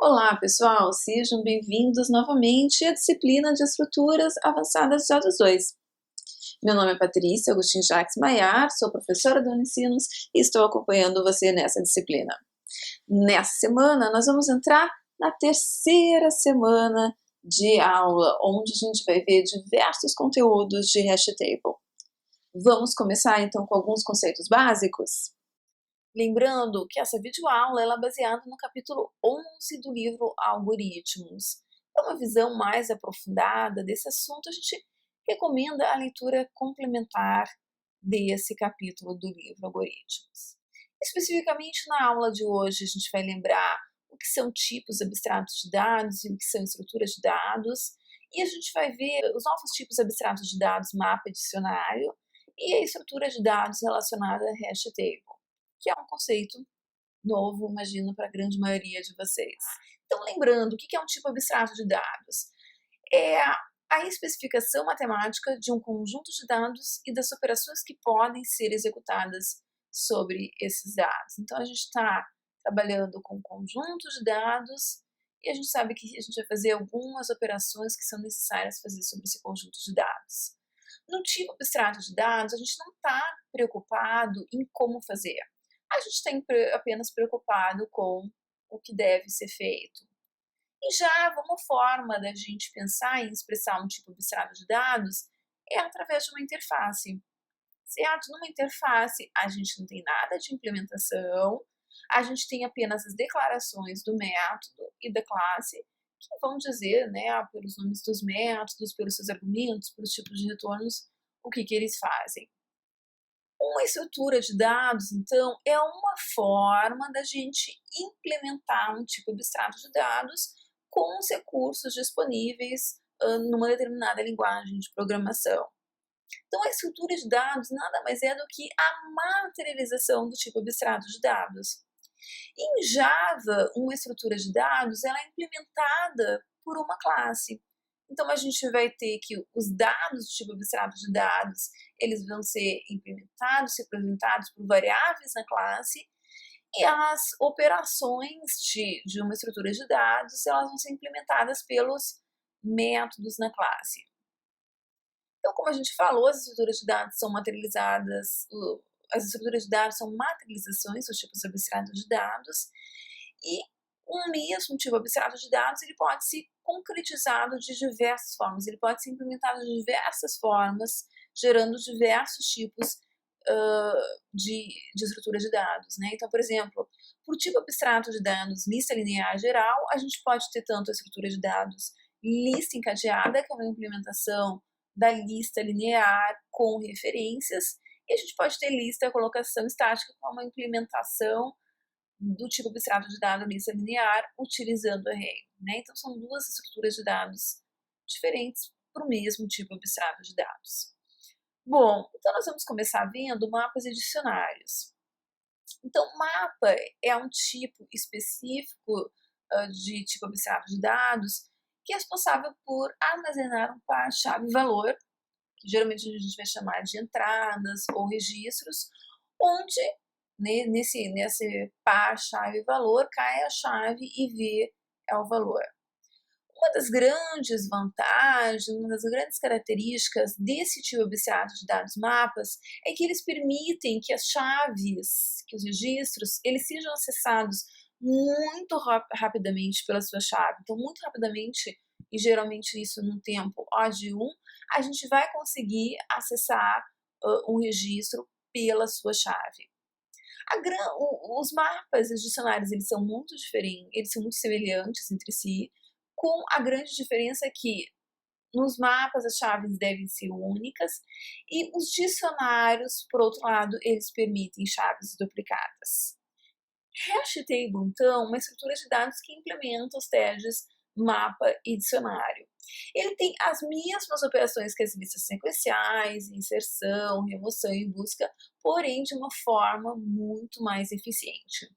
Olá, pessoal! Sejam bem-vindos novamente à disciplina de Estruturas Avançadas de Dados 2. Meu nome é Patrícia Agostinho Jacques Maiar, sou professora do Unicinos e estou acompanhando você nessa disciplina. Nessa semana, nós vamos entrar na terceira semana de aula, onde a gente vai ver diversos conteúdos de Hashtable. Vamos começar, então, com alguns conceitos básicos? Lembrando que essa videoaula ela é baseada no capítulo 11 do livro Algoritmos. Para uma visão mais aprofundada desse assunto, a gente recomenda a leitura complementar desse capítulo do livro Algoritmos. Especificamente na aula de hoje, a gente vai lembrar o que são tipos abstratos de dados e o que são estruturas de dados, e a gente vai ver os novos tipos abstratos de dados, mapa e dicionário, e a estrutura de dados relacionada a Hashtable, que é um conceito novo, imagino, para a grande maioria de vocês. Então, lembrando, o que é um tipo abstrato de dados? É a especificação matemática de um conjunto de dados e das operações que podem ser executadas sobre esses dados. Então, a gente está trabalhando com um conjunto de dados e a gente sabe que a gente vai fazer algumas operações que são necessárias fazer sobre esse conjunto de dados. No tipo abstrato de dados, a gente não está preocupado em como fazer. A gente está apenas preocupado com o que deve ser feito. Em Java, uma forma da gente pensar em expressar um tipo abstrato de dados é através de uma interface. Certo? Numa interface, a gente não tem nada de implementação, a gente tem apenas as declarações do método e da classe, que vão dizer, pelos nomes dos métodos, pelos seus argumentos, pelos tipos de retornos, o que eles fazem. Uma estrutura de dados, então, é uma forma da gente implementar um tipo abstrato de dados com os recursos disponíveis numa determinada linguagem de programação. Então, a estrutura de dados nada mais é do que a materialização do tipo abstrato de dados. Em Java, uma estrutura de dados ela é implementada por uma classe. Então, a gente vai ter que os dados do tipo abstrato de dados, eles vão ser implementados, representados por variáveis na classe, e as operações de uma estrutura de dados, elas vão ser implementadas pelos métodos na classe. Então, como a gente falou, as estruturas de dados são materializadas, as estruturas de dados são materializações dos tipos abstratos de dados, e um mesmo tipo abstrato de dados ele pode ser concretizado de diversas formas, ele pode ser implementado de diversas formas, gerando diversos tipos de estrutura de dados. Então, por exemplo, para o tipo abstrato de dados lista linear geral, a gente pode ter tanto a estrutura de dados lista encadeada, que é uma implementação da lista linear com referências, e a gente pode ter lista colocação estática, com uma implementação do tipo abstrato de dado lista linear utilizando array. Então, são duas estruturas de dados diferentes para o mesmo tipo abstrato de dados. Bom, então nós vamos começar vendo mapas e dicionários. Então, mapa é um tipo específico de tipo abstrato de dados que é responsável por armazenar um par chave-valor, que geralmente a gente vai chamar de entradas ou registros, onde nesse par chave-valor cai a chave e V é o valor. Uma das grandes vantagens, uma das grandes características desse tipo abstrato de dados mapas é que eles permitem que as chaves, que os registros, eles sejam acessados muito rapidamente pela sua chave. Então, muito rapidamente, e geralmente isso no tempo O de 1, a gente vai conseguir acessar um registro pela sua chave. Os mapas e os dicionários, eles são muito diferentes, eles são muito semelhantes entre si, com a grande diferença que nos mapas as chaves devem ser únicas e os dicionários, por outro lado, eles permitem chaves duplicadas. Hashtable, então, é uma estrutura de dados que implementa os tags mapa e dicionário. Ele tem as mesmas operações que as listas sequenciais, inserção, remoção e busca, porém de uma forma muito mais eficiente.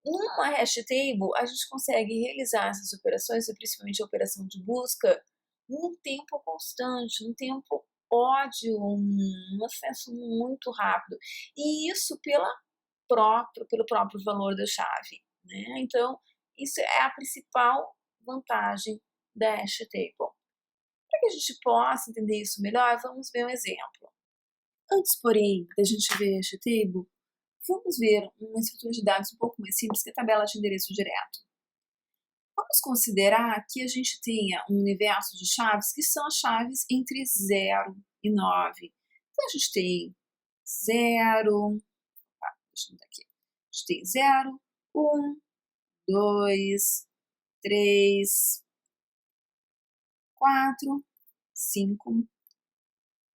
Numa hashtable, a gente consegue realizar essas operações, principalmente a operação de busca, num tempo constante, num tempo ódio, um acesso muito rápido. E isso pelo próprio valor da chave. Então, Isso é a principal vantagem da hash table. Para que a gente possa entender isso melhor, vamos ver um exemplo. Antes, porém, da gente ver a hash table, vamos ver uma estrutura de dados um pouco mais simples que a tabela de endereço direto. Vamos considerar que a gente tenha um universo de chaves que são as chaves entre 0 e 9. Então, a gente tem 0, deixa eu mudar aqui. A gente tem 0, 1, 2, 3, 4, 5,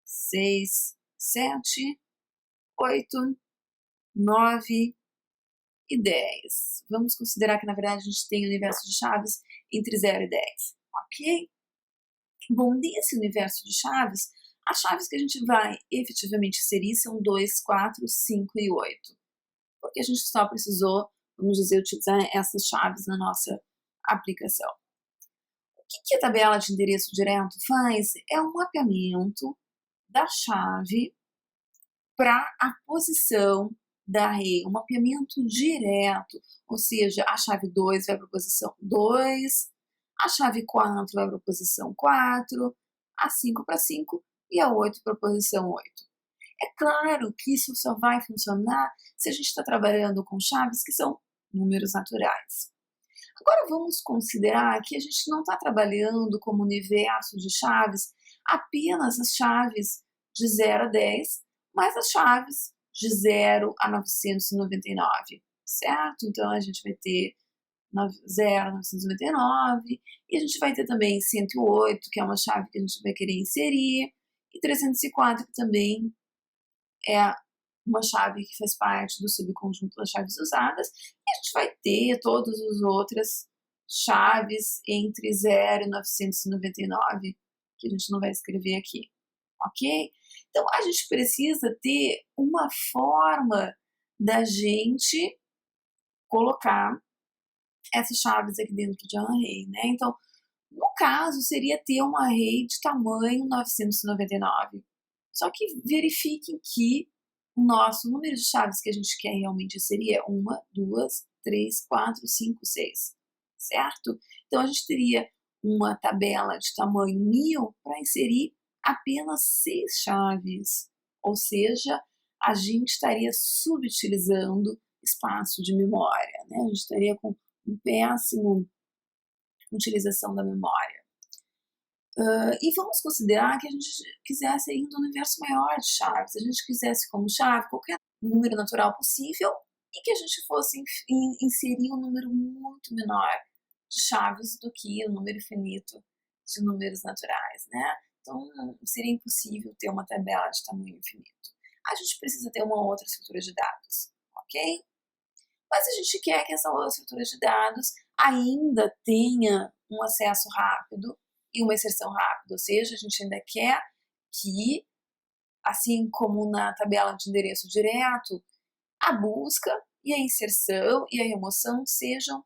6, 7, 8, 9 e 10. Vamos considerar que, na verdade, a gente tem um universo de chaves entre 0 e 10, ok? Bom, nesse universo de chaves, as chaves que a gente vai efetivamente inserir são 2, 4, 5 e 8. Porque a gente só precisou, vamos dizer, utilizar essas chaves na nossa aplicação. O que a tabela de endereço direto faz é um mapeamento da chave para a posição da array, um mapeamento direto, ou seja, a chave 2 vai para a posição 2, a chave 4 vai para a posição 4, a 5 para 5 e a 8 para a posição 8. É claro que isso só vai funcionar se a gente está trabalhando com chaves que são números naturais. Agora vamos considerar que a gente não está trabalhando como universo de chaves apenas as chaves de 0 a 10, mas as chaves de 0 a 999, certo? Então a gente vai ter 0 a 999 e a gente vai ter também 108, que é uma chave que a gente vai querer inserir, e 304, que também é uma chave que faz parte do subconjunto das chaves usadas, e a gente vai ter todas as outras chaves entre 0 e 999, que a gente não vai escrever aqui, ok? Então, a gente precisa ter uma forma da gente colocar essas chaves aqui dentro de um array, né? Então, no caso, seria ter um array de tamanho 999. Só que verifiquem que o nosso número de chaves que a gente quer realmente seria 1, 2, 3, 4, 5, 6, certo? Então, a gente teria uma tabela de tamanho 1000 para inserir apenas 6 chaves, ou seja, a gente estaria subutilizando espaço de memória, né? A gente estaria com um péssimo utilização da memória. E vamos considerar que a gente quisesse ir no universo maior de chaves, a gente quisesse como chave qualquer número natural possível e que a gente fosse inserir um número muito menor de chaves do que o número infinito de números naturais, né? Então, seria impossível ter uma tabela de tamanho infinito. A gente precisa ter uma outra estrutura de dados, ok? Mas a gente quer que essa outra estrutura de dados ainda tenha um acesso rápido e uma inserção rápida, ou seja, a gente ainda quer que, assim como na tabela de endereço direto, a busca e a inserção e a remoção sejam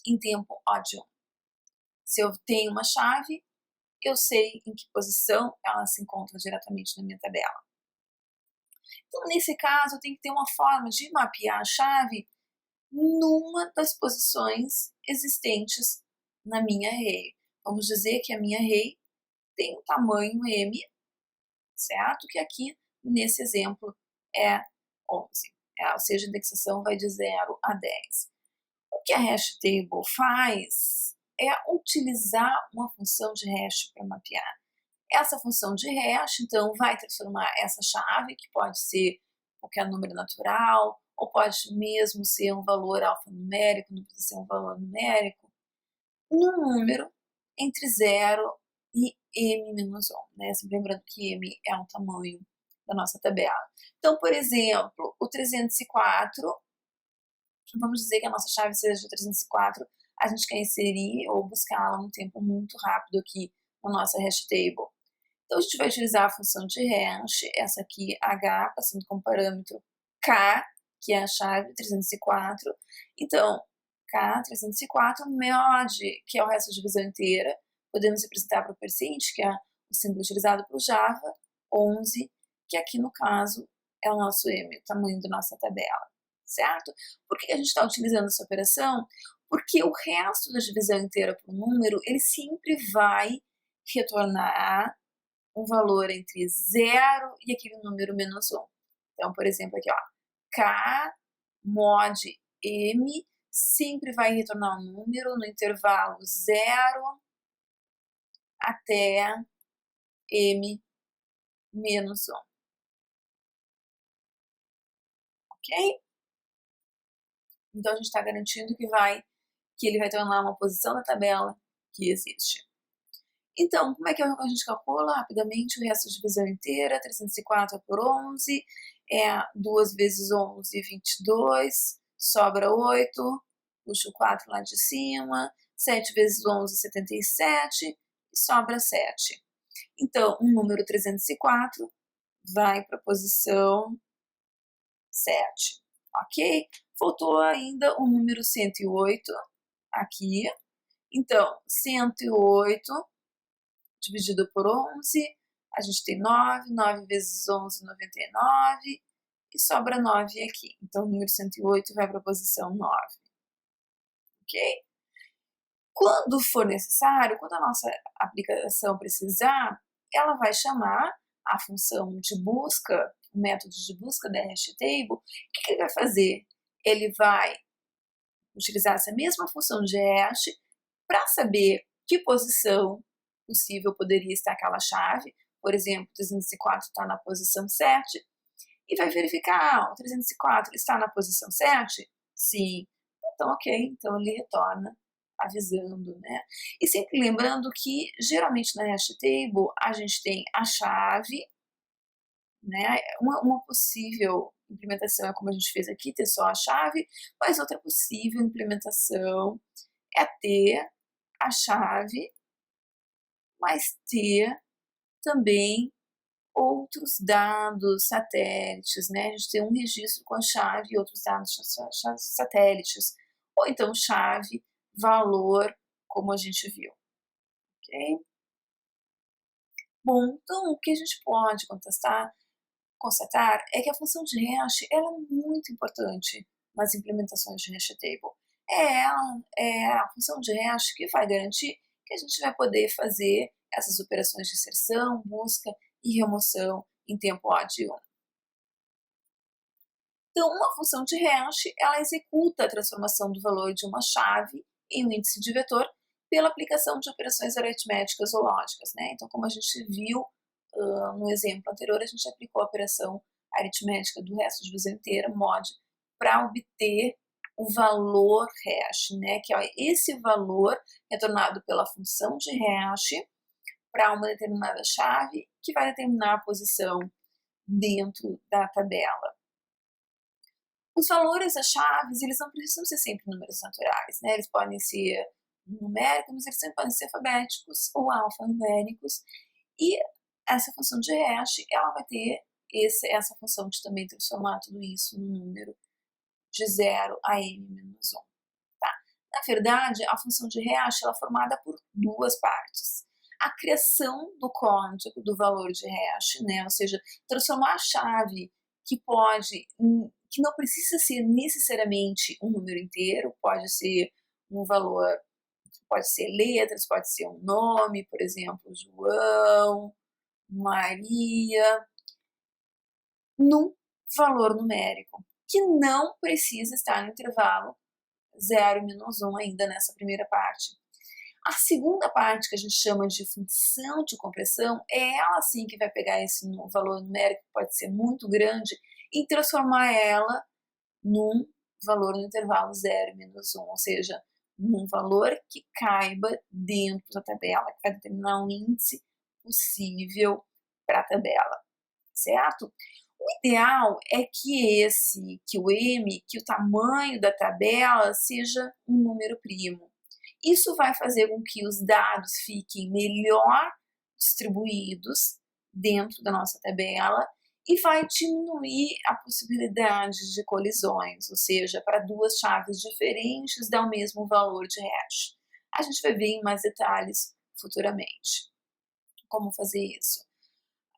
em tempo ódio. Se eu tenho uma chave, eu sei em que posição ela se encontra diretamente na minha tabela. Então, nesse caso, eu tenho que ter uma forma de mapear a chave numa das posições existentes na minha array. Vamos dizer que a minha array tem um tamanho M, certo? Que aqui, nesse exemplo, é 11. Ou seja, a indexação vai de 0 a 10. O que a hash table faz é utilizar uma função de hash para mapear. Essa função de hash, então, vai transformar essa chave, que pode ser qualquer número natural, ou pode mesmo ser um valor alfanumérico, não precisa ser um valor numérico, num número entre 0 e m-1, né? Sempre lembrando que m é o tamanho da nossa tabela. Então, por exemplo, o 304, vamos dizer que a nossa chave seja 304, a gente quer inserir ou buscá-la num tempo muito rápido aqui na nossa hash table. Então, a gente vai utilizar a função de hash, essa aqui, h, passando como parâmetro k, que é a chave 304. Então, k, 304, mod, que é o resto da divisão inteira, podemos representar para o percent, que é o símbolo utilizado para o Java, 11, que aqui no caso é o nosso m, o tamanho da nossa tabela, certo? Por que a gente está utilizando essa operação? Porque o resto da divisão inteira por número, ele sempre vai retornar um valor entre 0 e aquele número menos 1. Então, por exemplo, aqui, ó, K mod M sempre vai retornar um número no intervalo 0 até M menos 1. Ok? Então, a gente está garantindo que ele vai tornar uma posição da tabela que existe. Então, como é que a gente calcula rapidamente o resto da divisão inteira? 304 por 11, 2 vezes 11, 22, sobra 8, puxa o 4 lá de cima, 7 vezes 11, 77, e sobra 7. Então, o número 304 vai para a posição 7, ok? Faltou ainda o número 108 aqui. Então, 108 dividido por 11, a gente tem 9, 9 vezes 11, 99, e sobra 9 aqui. Então, o número 108 vai para a posição 9, ok? Quando for necessário, quando a nossa aplicação precisar, ela vai chamar a função de busca, o método de busca da hashtable. O que ele vai fazer? Ele vai utilizar essa mesma função de hash para saber que posição possível poderia estar aquela chave. Por exemplo, 304 está na posição 7, e vai verificar, o 304 está na posição 7? Sim. Então, ok, então ele retorna avisando, né? E sempre lembrando que, geralmente na hashtable, a gente tem a chave, né? Uma possível implementação é como a gente fez aqui, ter só a chave, mas outra possível implementação é ter a chave, mas ter também outros dados satélites, né? A gente tem um registro com a chave e outros dados satélites, ou então chave, valor, como a gente viu, ok? Bom, então o que a gente pode constatar é que a função de hash ela é muito importante nas implementações de hashtable. É a função de hash que vai garantir que a gente vai poder fazer essas operações de inserção, busca e remoção em tempo odd 1. Então, uma função de hash, ela executa a transformação do valor de uma chave em um índice de vetor pela aplicação de operações aritméticas ou lógicas, né? Então, como a gente viu no exemplo anterior, a gente aplicou a operação aritmética do resto da divisão inteira, mod, para obter o valor hash, né? Que é esse valor retornado pela função de hash para uma determinada chave que vai determinar a posição dentro da tabela. Os valores das chaves, eles não precisam ser sempre números naturais, né? Eles podem ser numéricos, mas eles também podem ser alfabéticos ou alfanuméricos. E essa função de hash, ela vai ter essa função de também transformar tudo isso num número de 0 a n-1. Tá? Na verdade, a função de hash ela é formada por duas partes. A criação do código do valor de hash, né? Ou seja, transformar a chave que não precisa ser necessariamente um número inteiro, pode ser um valor, pode ser letras, pode ser um nome, por exemplo, João, Maria, num valor numérico, que não precisa estar no intervalo 0 e menos 1 ainda nessa primeira parte. A segunda parte, que a gente chama de função de compressão, é ela sim que vai pegar esse valor numérico, que pode ser muito grande, e transformar ela num valor no intervalo 0 e menos 1, ou seja, num valor que caiba dentro da tabela, que vai determinar um índice possível para a tabela, certo? O ideal é que o tamanho da tabela seja um número primo. Isso vai fazer com que os dados fiquem melhor distribuídos dentro da nossa tabela e vai diminuir a possibilidade de colisões, ou seja, para duas chaves diferentes dar o mesmo valor de hash. A gente vai ver em mais detalhes futuramente como fazer isso.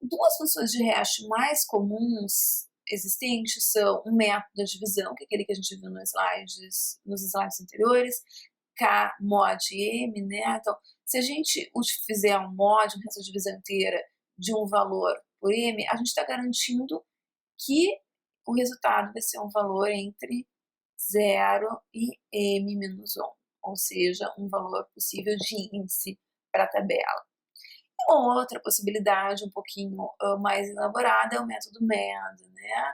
Duas funções de hash mais comuns existentes são um método de divisão, que é aquele que a gente viu nos slides anteriores, K mod M, né? Então, se a gente fizer um mod, um resto de divisão inteira de um valor por M, a gente está garantindo que o resultado vai ser um valor entre 0 e M menos 1, ou seja, um valor possível de índice para a tabela. Uma outra possibilidade um pouquinho mais elaborada é o método MED, né?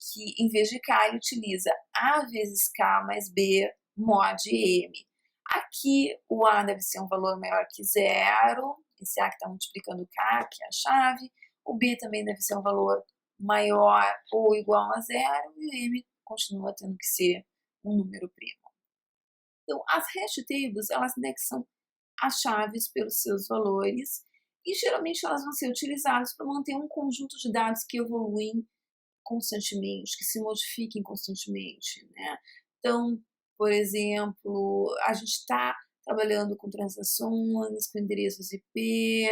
Que em vez de K ele utiliza A vezes K mais B mod M. Aqui o A deve ser um valor maior que 0, esse A que está multiplicando K, que é a chave. O B também deve ser um valor maior ou igual a 0, e o M continua tendo que ser um número primo. Então, as hash tables, elas indexam as chaves pelos seus valores e geralmente elas vão ser utilizadas para manter um conjunto de dados que evoluem constantemente, que se modifiquem constantemente, né? Então, por exemplo, a gente está trabalhando com transações, com endereços IP,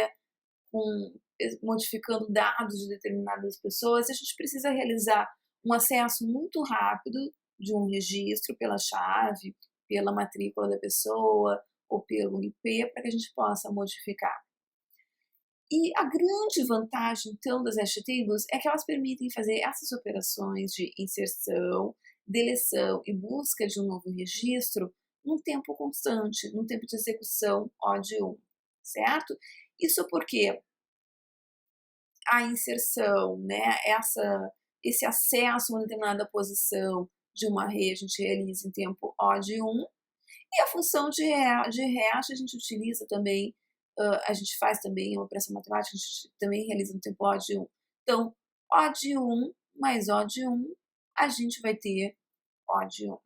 modificando dados de determinadas pessoas, e a gente precisa realizar um acesso muito rápido de um registro pela chave, pela matrícula da pessoa ou pelo IP, para que a gente possa modificar. E a grande vantagem, então, das hash tables é que elas permitem fazer essas operações de inserção, deleção e busca de um novo registro num tempo constante, num tempo de execução O de 1, certo? Isso porque a inserção, né, esse acesso a uma determinada posição de uma array a gente realiza em tempo O de 1, e a função de hash a gente utiliza também, a gente faz também uma operação matemática, a gente também realiza no tempo O de 1. Então, O de 1 mais O de 1, a gente vai ter O de 1.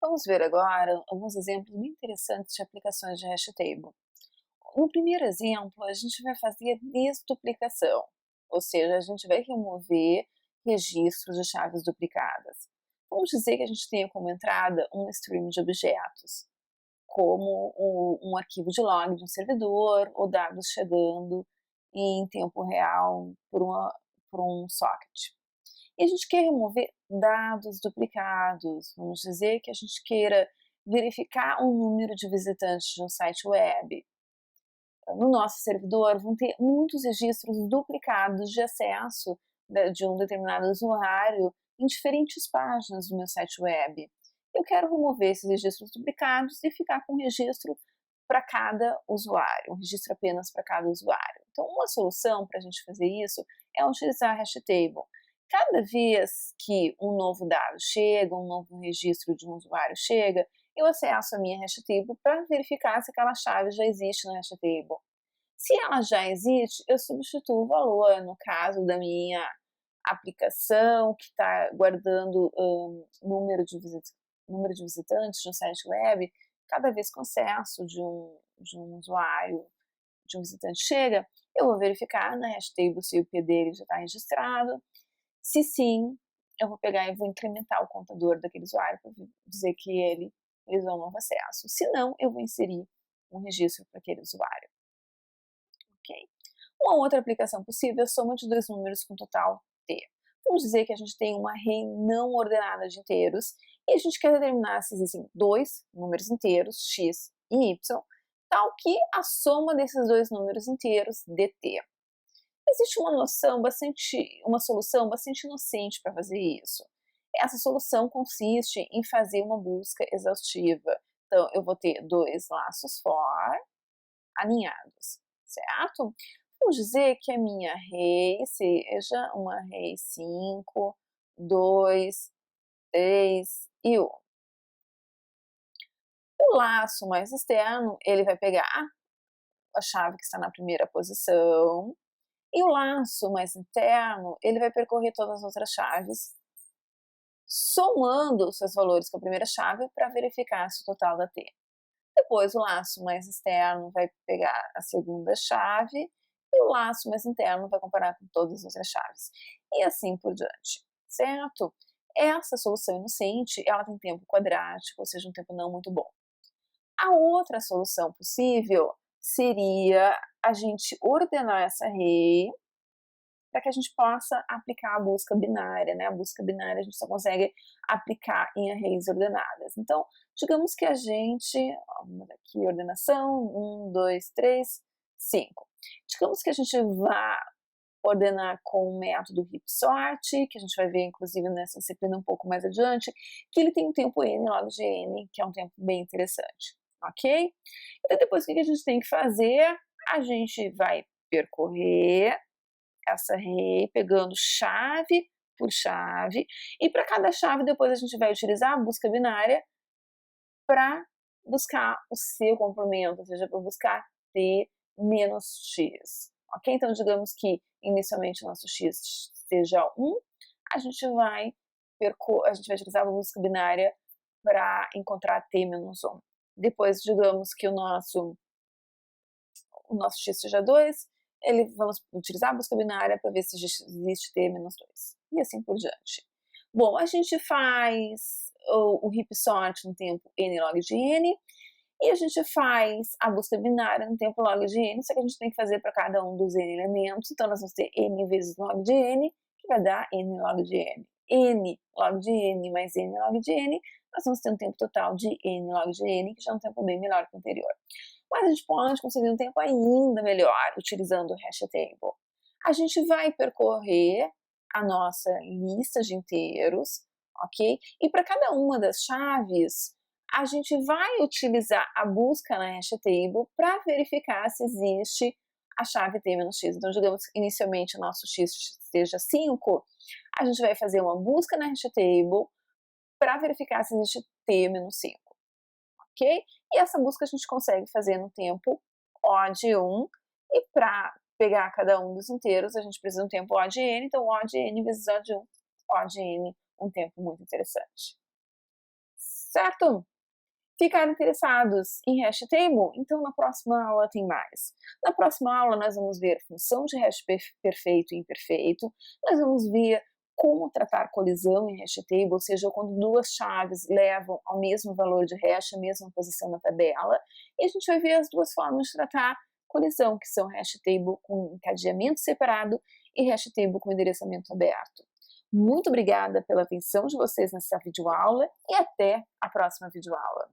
Vamos ver agora alguns exemplos muito interessantes de aplicações de hash table. No primeiro exemplo, a gente vai fazer desduplicação, ou seja, a gente vai remover registros de chaves duplicadas. Vamos dizer que a gente tenha como entrada um stream de objetos, como um arquivo de log de um servidor ou dados chegando em tempo real por um socket. E a gente quer remover dados duplicados, vamos dizer que a gente queira verificar o número de visitantes de um site web. No nosso servidor vão ter muitos registros duplicados de acesso de um determinado usuário em diferentes páginas do meu site web. Eu quero remover esses registros duplicados e ficar com um registro para cada usuário, um registro apenas para cada usuário. Então, uma solução para a gente fazer isso é utilizar a hash table. Cada vez que um novo dado chega, um novo registro de um usuário chega, eu acesso a minha hash table para verificar se aquela chave já existe na hash table. Se ela já existe, eu substituo o valor. No caso da minha aplicação, que está guardando número de visitantes de um site web, cada vez que o acesso de um usuário, de um visitante chega, eu vou verificar na hash table se o IP dele já está registrado. Se sim, eu vou pegar e vou incrementar o contador daquele usuário para dizer que ele realizou um novo acesso. Se não, eu vou inserir um registro para aquele usuário. Okay? Uma outra aplicação possível é a soma de dois números com total T. Vamos dizer que a gente tem uma array não ordenada de inteiros e a gente quer determinar se existem dois números inteiros, x e y, tal que a soma desses dois números inteiros dê T. Existe uma solução bastante inocente para fazer isso. Essa solução consiste em fazer uma busca exaustiva. Então, eu vou ter dois laços for alinhados, certo? Vamos dizer que a minha array seja uma array 5, 2, 3 e 1. O laço mais externo, ele vai pegar a chave que está na primeira posição, e o laço mais interno, ele vai percorrer todas as outras chaves, somando os seus valores com a primeira chave para verificar se o total dá T. Depois o laço mais externo vai pegar a segunda chave e o laço mais interno vai comparar com todas as outras chaves. E assim por diante, certo? Essa solução inocente, ela tem tempo quadrático, ou seja, um tempo não muito bom. A outra solução possível seria a gente ordenar essa array para que a gente possa aplicar a busca binária, né? A busca binária a gente só consegue aplicar em arrays ordenadas. Então, digamos que a gente, vamos aqui, ordenação, 1, 2, 3, 5. Digamos que a gente vá ordenar com o método heap-sort, que a gente vai ver, inclusive, nessa disciplina um pouco mais adiante, que ele tem um tempo n log de n, que é um tempo bem interessante, ok? Então, depois, o que a gente tem que fazer? A gente vai percorrer essa array, pegando chave por chave, e para cada chave, depois a gente vai utilizar a busca binária para buscar o seu complemento, ou seja, para buscar t menos x. Ok? Então, digamos que inicialmente o nosso x seja 1, a gente vai utilizar a busca binária para encontrar t menos 1. Depois, digamos que o nosso x seja 2, vamos utilizar a busca binária para ver se existe t menos 2. E assim por diante. Bom, a gente faz o heap-sort no tempo n log de n, e a gente faz a busca binária no tempo log de n, só que a gente tem que fazer para cada um dos n elementos, então nós vamos ter n vezes log de n, que vai dar n log de n. N log de n mais n log de n, nós vamos ter um tempo total de n log de n, que já é um tempo bem melhor que o anterior. Mas a gente pode conseguir um tempo ainda melhor utilizando o hash table. A gente vai percorrer a nossa lista de inteiros, ok? E para cada uma das chaves, a gente vai utilizar a busca na hash table para verificar se existe a chave t menos x. Então, digamos que inicialmente o nosso x seja 5, a gente vai fazer uma busca na hash table para verificar se existe t menos 5, ok? E essa busca a gente consegue fazer no tempo O de 1, e para pegar cada um dos inteiros, a gente precisa de um tempo O de n, então O de n vezes O de 1, O de n, um tempo muito interessante. Certo? Ficaram interessados em hash table? Então na próxima aula tem mais. Na próxima aula nós vamos ver função de hash perfeito e imperfeito, nós vamos ver como tratar colisão em hash table, ou seja, quando duas chaves levam ao mesmo valor de hash, a mesma posição na tabela, e a gente vai ver as duas formas de tratar colisão, que são hash table com encadeamento separado e hash table com endereçamento aberto. Muito obrigada pela atenção de vocês nessa videoaula e até a próxima videoaula.